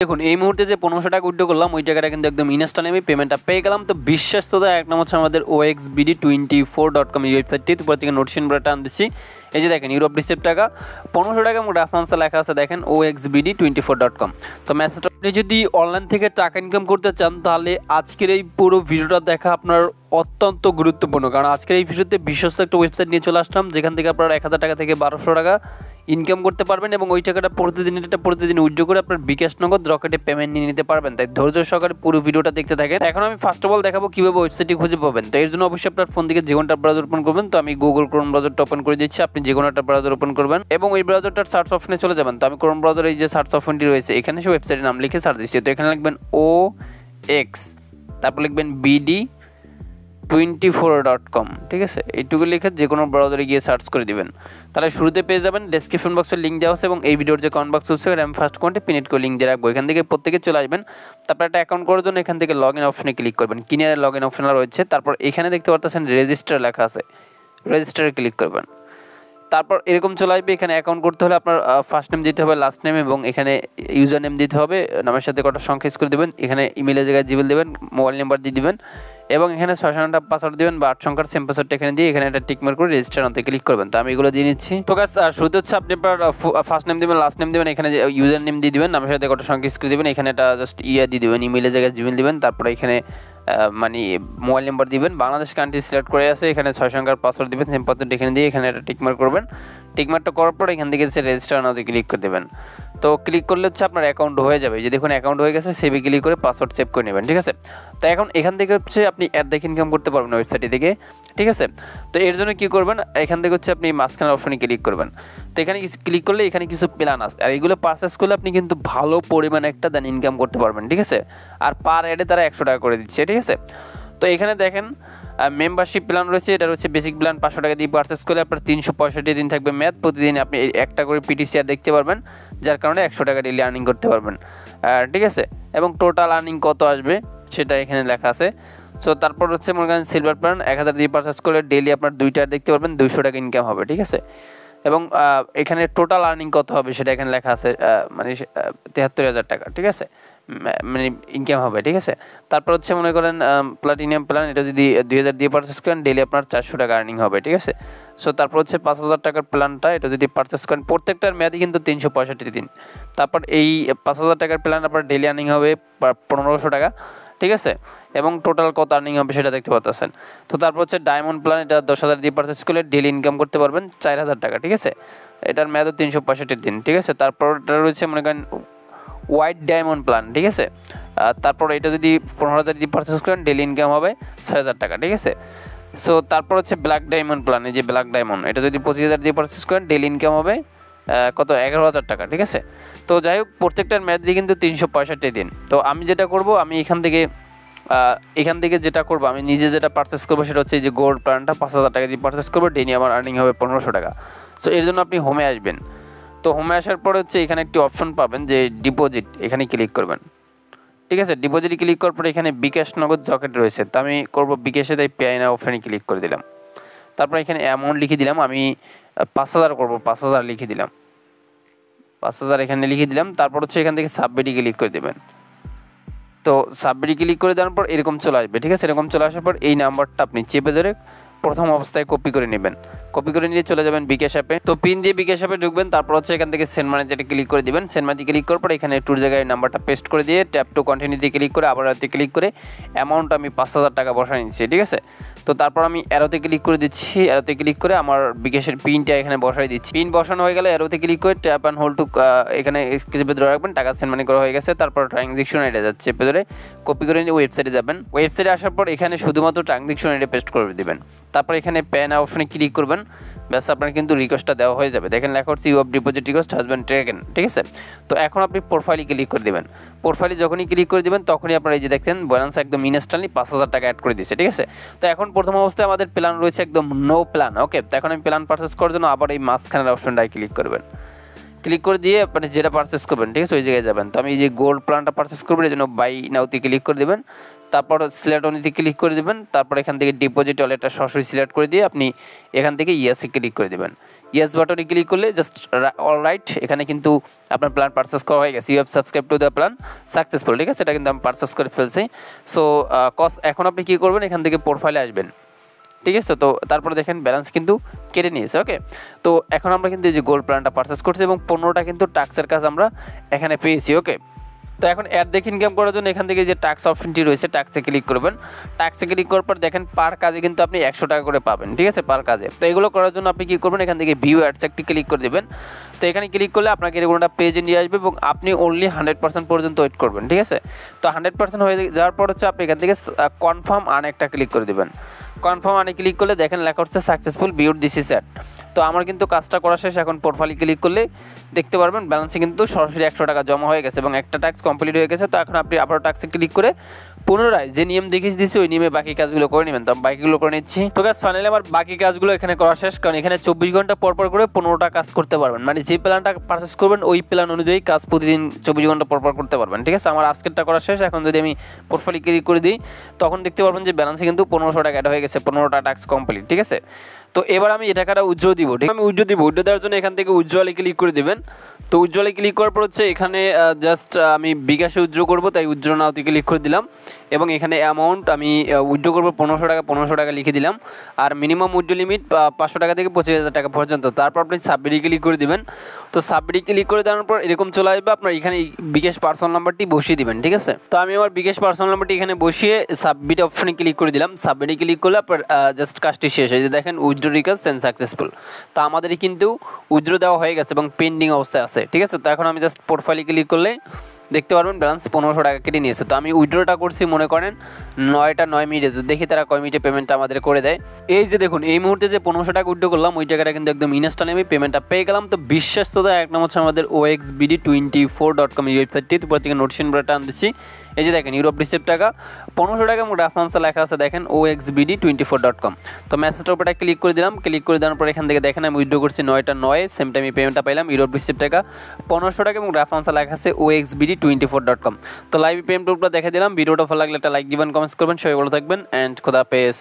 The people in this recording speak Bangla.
দেখুন এই মুহূর্তে যে 1500 টাকা উইথড্র করলাম ওই টাকাটা কিন্তু একদম ইনস্ট্যান্ট আমি পেমেন্টটা পেয়ে গেলাম। তো বিশ্বস্ততা এক নম্বর হচ্ছে আমাদের oxbd24.com এই ওয়েবসাইটটি উপর থেকে নোটিফিকেশন বাটন দিচ্ছি। এই যে দেখেন ইউরোপ রিসিপ্ট টাকা 1500 টাকা এবং রেফারেন্সে লেখা আছে দেখেন oxbd24.com। তো মেসেজটা আপনি যদি অনলাইন থেকে টাকা ইনকাম করতে চান তাহলে আজকের এই পুরো ভিডিওটা দেখা আপনার অত্যন্ত গুরুত্বপূর্ণ, কারণ আজকের এই ভিডিওতে বিশ্বস্ত একটা ওয়েবসাইট নিয়ে চলে আসলাম যেখান থেকে আপনারা 1000 টাকা থেকে 1200 টাকা ইনকাম করতে পারবেন এবং ওই টাকাটা প্রতিদিন উইথড্র করে আপনার বিকাশ নগদ রকেটে পেমেন্ট নিয়ে নিতে পারবেন। তাই ধৈর্য সহকারে পুরো ভিডিওটা দেখতে থাকেন। এখন আমি ফার্স্ট অফ অল দেখাবো কিভাবে ওয়েবসাইটটি খুঁজে পাবেন। তো এর জন্য অবশ্যই আপনার ফোন থেকে যে কোনো একটা ব্রাউজার ওপেন করবেন। তো আমি গুগল ক্রোম ব্রাউজারটা ওপেন করে দিচ্ছি, আপনি যে কোনো একটা ব্রাউজার ওপেন করবেন এবং ওই ব্রাউজারটার সার্চ অপশনে চলে যাবেন। তো আমি ক্রোম ব্রাউজারে এই যে সার্চ অপশনটি রয়েছে এখানে সে ওয়েবসাইটের নাম লিখে সার্চ দিচ্ছি। তো এখানে লিখবেন OX তারপর লিখবেন BD24.com, ঠিক আছে, এইটুকু লিখে যে কোনো ব্রাউজারে গিয়ে সার্চ করে দিবেন। তাহলে শুরুতে পেয়ে যাবেন, ডেসক্রিপশন বক্সে লিঙ্ক দেওয়া আছে এবং এই ভিডিওর যে কমেন্ট বক্স আছে আমি ফার্স্ট কমেন্টে পিন করে লিঙ্ক দিয়ে রাখবো। এখান থেকে প্রত্যেকে চলে আসবেন। তারপর একটা অ্যাকাউন্ট করার জন্য এখান থেকে লগ ইন অপশনে ক্লিক করবেন। কিনিয়ারে লগ ইন অপশন রয়েছে, তারপর এখানে দেখতে পাচ্ছেন রেজিস্টার লেখা আছে, রেজিস্টারে ক্লিক করবেন। তারপর এরকম চলে আসবে। এখানে অ্যাকাউন্ট করতে হলে আপনার ফার্স্ট নেম দিতে হবে, লাস্ট নেম এবং এখানে ইউজার নেম দিতে হবে, নামের সাথে কটা সংখ্যা ইউজ করে দেবেন। এখানে ইমেলের জায়গায় জিমেল দেবেন, মোবাইল নাম্বার দিয়ে দিবেন এবং এখানে 6 সংখ্যার পাসওয়ার্ড দিবেন বা 8 সংখ্যার সেম পাসওয়ার্ডটা এখানে দিয়ে এখানে একটা টিক মার্ক করে রেজিস্টার অনতে ক্লিক করবেন। তো আমি এগুলো দিয়ে নিচ্ছি। তো গাইস শুরুতে হচ্ছে আপনি আপনার ফার্স্ট নেম দিবেন, লাস্ট নেম দিবেন, এখানে ইউজার নেম দিয়ে দিবেন, নামের সাথে কটা সংখ্যা ইউজ করে দিবেন, এখানে একটা জাস্ট দিয়ে দিবেন, ইমেলের জায়গায় জিমেল দিবেন, তারপরে এখানে মানে মোবাইল নাম্বার দিবেন, বাংলাদেশ কান্ট্রি সিলেক্ট করে আছে, এখানে 6 সংখ্যার পাসওয়ার্ড দিবেন, সেম পাসওয়ার্ড এখানে দিয়ে এখানে একটা টিক মার্ক করবেন। টিক মার্কটা করার পর এখান থেকে রেজিস্টার নাওতে ক্লিক করে দেবেন। তো ক্লিক করলে হচ্ছে আপনার অ্যাকাউন্ট হয়ে যাবে। যে দেখুন অ্যাকাউন্ট হয়ে গেছে, সেভে ক্লিক করে পাসওয়ার্ড সেভ করে নেবেন, ঠিক আছে। তো এখন এখান থেকে হচ্ছে আপনি অ্যাড দেখে ইনকাম করতে পারবেন ওয়েবসাইট থেকে, ঠিক আছে। তো এর জন্য কি করবেন, এখান থেকে হচ্ছে আপনি মাঝখানের অপশনে ক্লিক করবেন। তো এখানে ক্লিক করলে এখানে কিছু প্ল্যান আছে আর এগুলো পারচেস করলে আপনি কিন্তু ভালো পরিমাণে একটা দেন ইনকাম করতে পারবেন, ঠিক আছে। আর পার অ্যাডে তারা 100 টাকা করে দিচ্ছে, ঠিক আছে। তো এখানে দেখেন মেম্বারশিপ প্ল্যান রয়েছে, এটা হচ্ছে বেসিক প্ল্যান, 500 টাকা দিয়ে পারচেস করলে আপনার 365 দিন থাকবে ম্যাথ, প্রতিদিন আপনি একটা করে পিটিসিআর দেখতে পারবেন, যার কারণে 100 টাকা ডেইলি আর্নিং করতে পারবেন, ঠিক আছে। এবং টোটাল আর্নিং কত আসবে সেটা এখানে লেখা আছে। সো তারপর হচ্ছে মনে করেন সিলভার প্ল্যান 1000 দিয়ে পারচেস করলে ডেইলি আপনার 2টা দেখতে পারবেন, 200 টাকা ইনকাম হবে, ঠিক আছে। এবং এখানে টোটাল আর্নিং কত হবে সেটা এখানে লেখা আছে, মানে 73,000 টাকা, ঠিক আছে, মানে ইনকাম হবে, ঠিক আছে। তারপর হচ্ছে মনে করেন প্লাটিনিয়াম প্ল্যান, এটা যদি 2000 দিয়ে পারচেস করেন ডেইলি আপনার 400 টাকা আর্নিং হবে, ঠিক আছে। সো তারপর হচ্ছে 5000 টাকার প্ল্যানটা, এটা যদি পারচেস করেন প্রত্যেকটার মেয়াদি কিন্তু 365 দিন। তারপর এই 5000 টাকার প্ল্যান আপনার ডেইলি আর্নিং হবে 1500 টাকা, ঠিক আছে। এবং টোটাল কত আর্নিং হবে সেটা দেখতে পাচ্ছেন। তো তারপর হচ্ছে ডায়মন্ড প্ল্যান, এটা 10,000 দিয়ে পারচেস করলে ডেইলি ইনকাম করতে পারবেন 4000 টাকা, ঠিক আছে। এটার মেয়াদও 365 দিন, ঠিক আছে। তারপর এটা রয়েছে মনে করেন হোয়াইট ডায়মন্ড প্ল্যান, ঠিক আছে। তারপর এটা যদি 15,000 দিয়ে পারচেস করেন ডেইলি ইনকাম হবে 6000 টাকা, ঠিক আছে। সো তারপর হচ্ছে ব্ল্যাক ডায়মন্ড প্ল্যান, এই যে ব্ল্যাক ডায়মন্ড, এটা যদি 25,000 দিয়ে পারচেস করেন ডেইলি ইনকাম হবে কত 11,000 টাকা, ঠিক আছে। তো যাই হোক প্রত্যেকটার মেয়াদ দিয়ে কিন্তু 365 দিন। তো আমি যেটা করব, আমি এখান থেকে যেটা করবো, আমি নিজে যেটা পারচেস করবো সেটা হচ্ছে এই যে গোল্ড প্ল্যানটা 5000 টাকা দিয়ে পারচেস করবো, ডেইলি আমার আর্নিং হবে 1500 টাকা। সো এর জন্য আপনি হোমে আসবেন। তো হোমে আসার পরে হচ্ছে এখানে একটি অপশন পাবেন যে ডিপোজিট, এখানে ক্লিক করবেন, ঠিক আছে। ডিপোজিটে ক্লিক করার পরে এখানে বিকাশ নগদ রকেট রয়েছে, তো আমি করবো বিকাশে, তাই পেআই নাও অপশনে ক্লিক করে দিলাম। তারপর এখানে অ্যামাউন্ট লিখে দিলাম, আমি 5000 করবো, 5000 লিখে দিলাম, 5000 এখানে লিখে দিলাম। তারপর হচ্ছে এখান থেকে সাবমিটে ক্লিক করে দেবেন। তো সাবমিটে ক্লিক করে দেওয়ার পর এরকম চলে আসবে, ঠিক আছে। এরকম চলে আসার পর এই নাম্বারটা আপনি চেপে ধরে প্রথম অবস্থায় কপি করে নেবেন, কপি করে নিয়ে চলে যাবেন বিকাশ অ্যাপে। তো পিন দিয়ে বিকাশ অ্যাপে ঢুকবেন, তারপর হচ্ছে এখান থেকে সেন্ড মানি যেটা ক্লিক করে দিবেন। সেন্ড মানি ক্লিক করার পর এখানে টুর জায়গায় নাম্বারটা পেস্ট করে দিয়ে ট্যাপ টু কন্টিনিউতে ক্লিক করে আবার এতে ক্লিক করে অ্যামাউন্ট আমি 5000 টাকা বসাই নিচ্ছি, ঠিক আছে। তো তারপর আমি অ্যারোতে ক্লিক করে দিচ্ছি, অ্যারোতে ক্লিক করে আমার বিকাশের পিনটা এখানে বসাই দিচ্ছি। পিন বসানো হয়ে গেলে অ্যারোতে ক্লিক করে ট্যাপ অ্যান্ড হোল্ড টু, এখানে চেপে ধরে রাখবেন, টাকা সেন্ড মানি করা হয়ে গেছে। তারপর ট্রানজ্যাকশন আইডি যাচ্ছে, চেপে ধরে কপি করে নিয়ে ওয়েবসাইটে যাবেন। ওয়েবসাইটে আসার পর এখানে শুধুমাত্র ট্রানজ্যাকশন আইডি পেস্ট করে দিবেন। তারপর এখানে প্যান অপশনে ক্লিক করবেন, ব্যাস আপনার কিন্তু রিকোয়েস্টটা দেওয়া হয়ে যাবে। দেখেন লেখা হচ্ছে ইউ অফ ডিপোজিট রিকোয়েস্ট হাজ বিন টেকেন, ঠিক আছে। তো এখন আপনি প্রোফাইলে ক্লিক করে দেবেন। প্রোফাইলে যখনই ক্লিক করে দেবেন তখনই আপনারা এই যে দেখছেন ব্যালেন্স একদম ইনস্ট্যান্টলি 5000 টাকা অ্যাড করে দিচ্ছে, ঠিক আছে। তো এখন প্রথম অবস্থায় আমাদের প্ল্যান রয়েছে একদম নো প্ল্যান, ওকে। তো এখন আমি প্ল্যান পারচেস করার জন্য আবার এই মাঝখানের অপশনটায় ক্লিক করবেন। ক্লিক করে দিয়ে আপনি যেটা পারচেস করবেন, ঠিক আছে, ওই জায়গায় যাবেন। তো আমি এই যে গোল্ড প্ল্যানটা পারচেস করবেন, এই জন্য বাই নাওতে ক্লিক করে দেবেন। তারপর সিলেক্ট অনিতে ক্লিক করে দেবেন। তারপর এখান থেকে ডিপোজিট ওয়ালেটটা সরাসরি সিলেক্ট করে দিয়ে আপনি এখান থেকে ইয়েসে ক্লিক করে দেবেন। ইয়েস বাটনে ক্লিক করলে জাস্ট অলরাইট, এখানে কিন্তু আপনার প্ল্যান পারচেস করা হয়ে গেছে। You have subscribed to the plan successful, ঠিক আছে, এটা কিন্তু আমি পারচেস করে ফেলছি। সো এখন আপনি কী করবেন, এখান থেকে প্রোফাইলে আসবেন, ঠিক আছে। তো তারপরে দেখেন ব্যালেন্স কিন্তু কেটে নিয়েছে। ওকে, তো এখন আমরা কিন্তু এই যে গোল্ড প্ল্যানটা পারচেস করছি এবং 15টা কিন্তু টাস্কের কাজ আমরা এখানে পেয়েছি। ওকে, তো এখন অ্যাড দেখে ইনকাম করার জন্য এখান থেকে যে টাস্ক অপশনটি রয়েছে টাস্কে ক্লিক করবেন। টাস্কে ক্লিক করার পর দেখেন পার কাজে কিন্তু আপনি 100 টাকা করে পাবেন, ঠিক আছে, পার কাজে। তো এগুলো করার জন্য আপনি কী করবেন, এখান থেকে ভিউ অ্যাডস একটি ক্লিক করে দেবেন। তো এখানে ক্লিক করলে আপনাকে এরকম একটা পেজে নিয়ে আসবে এবং আপনি অনলি 100% পর্যন্ত ওয়েট করবেন, ঠিক আছে। তো 100% হয়ে যাওয়ার পর হচ্ছে আপনি এখান থেকে কনফার্ম আন একটা ক্লিক করে দেবেন। কনফার্ম আনে ক্লিক করলে দেখেন লেখা হচ্ছে successful viewed this is ad. তো আমার কিন্তু কাজটা করা শেষ। এখন প্রোফাইলে ক্লিক করলে দেখতে পারবেন ব্যালেন্সে কিন্তু সরাসরি 100 টাকা জমা হয়ে গেছে এবং একটা টাস্ক কমপ্লিট হয়ে গেছে। তো এখন আপনি আবার টাস্কে ক্লিক করে পুনরায় যে নিয়ম দেখিয়ে দিয়েছি ওই নিয়মে বাকি কাজগুলো করে নেবেন। তো আমি বাকিগুলো করে নিচ্ছি। তো গাইস ফাইনালি আমার বাকি কাজগুলো এখানে করা শেষ, কারণ এখানে 24 ঘন্টা পর পর করে 15টা কাজ করতে পারবেন, মানে যে প্ল্যানটা পারচেস করবেন ওই প্ল্যান অনুযায়ী কাজ প্রতিদিন 24 ঘন্টা পর পর করতে পারবেন, ঠিক আছে। আমার আজকেরটা করা শেষ। এখন যদি আমি প্রোফাইলে ক্লিক করে দিই তখন দেখতে পারবেন যে ব্যালেন্সে কিন্তু 1500 টাকা অ্যাড হয়ে গেছে, 15টা টাস্ক কমপ্লিট, ঠিক আছে। তো এবার আমি এই টাকাটা উইথড্র দিব, ঠিক, আমি উইথড্র দিব। উইথড্র দেওয়ার জন্য এখান থেকে উইথড্রলে ক্লিক করে দিবেন। তো উইথড্রলে ক্লিক করার পর হচ্ছে এখানে জাস্ট আমি বিকাশে উইথড্র করবো, তাই উইথড্র নাওতে ক্লিক করে দিলাম এবং এখানে অ্যামাউন্ট আমি উইথড্র করবো 1500 টাকা লিখে দিলাম। আর মিনিমাম উইথড্র লিমিট 500 টাকা থেকে 25,000 টাকা পর্যন্ত। তারপর আপনি সাবমিটে ক্লিক করে দিবেন। তো সাবমিটে ক্লিক করে দেওয়ার পর এরকম চলে আসবে, আপনার এখানে বিকাশ পার্সোনাল নাম্বারটি বসিয়ে দিবেন, ঠিক আছে। তো আমি আমার বিকাশ পার্সোনাল নাম্বারটি এখানে বসিয়ে সাবমিট অপশনে ক্লিক করে দিলাম। সাবমিটে ক্লিক করলে আপনার জাস্ট কাজটি শেষ হয়ে যায়, দেখেন উইথড্র রিকোয়েস্ট সেন্ড সাকসেসফুল। তো আমাদেরই কিন্তু উইথড্র দেওয়া হয়ে গেছে এবং পেন্ডিং অবস্থায় আছে, ঠিক আছে। তো এখন আমি জাস্ট প্রোফাইলে ক্লিক করলে দেখতে পারবেন ব্যালেন্স 1500 টাকা কেটে নিয়েছে। তো আমি উইথড্রটা করছি মনে করেন 9টা 9 মিনিটে, দেখি তারা কয় মিনিটে পেমেন্টটা আমাদের করে দেয়। এই যে দেখুন এই মুহূর্তে যে 1500 টাকা উইথড্র করলাম ওই টাকাটা কিন্তু একদম ইনস্ট্যান্ট আমি পেমেন্টটা পেয়ে গেলাম। তো বিশ্বস্ততা এক নম্বর হচ্ছে আমাদের oxbd24.com এই ওয়েবসাইটটি। উপর থেকে নোটিফিকেশন বাটন টান দিচ্ছি, এই যে দেখেন ইউরোপ রিসিপ্ট টাকা 1500 টাকা এবং রেফারেন্সে লেখা আছে দেখেন oxbd24.com। তো মেসেজটার উপরে ক্লিক করে দিলাম। ক্লিক করে দেওয়ার পর এখান থেকে দেখেন আমি উইথড্র করছি 9টা 9, সেম টাইমে পেমেন্টটা পাইলাম ইউরোপ রিসিপ্ট টাকা 1500 টাকা এবং রেফারেন্সে লেখা আছে oxbd24.com। তো লাইভ পেমেন্টটা দেখে দিলাম। ভিডিওটা ভালো লাগলে একটা লাইক দিবেন, কমেন্টস করবেন। সবাই ভালো থাকবেন এন্ড খোদা হাফেজ।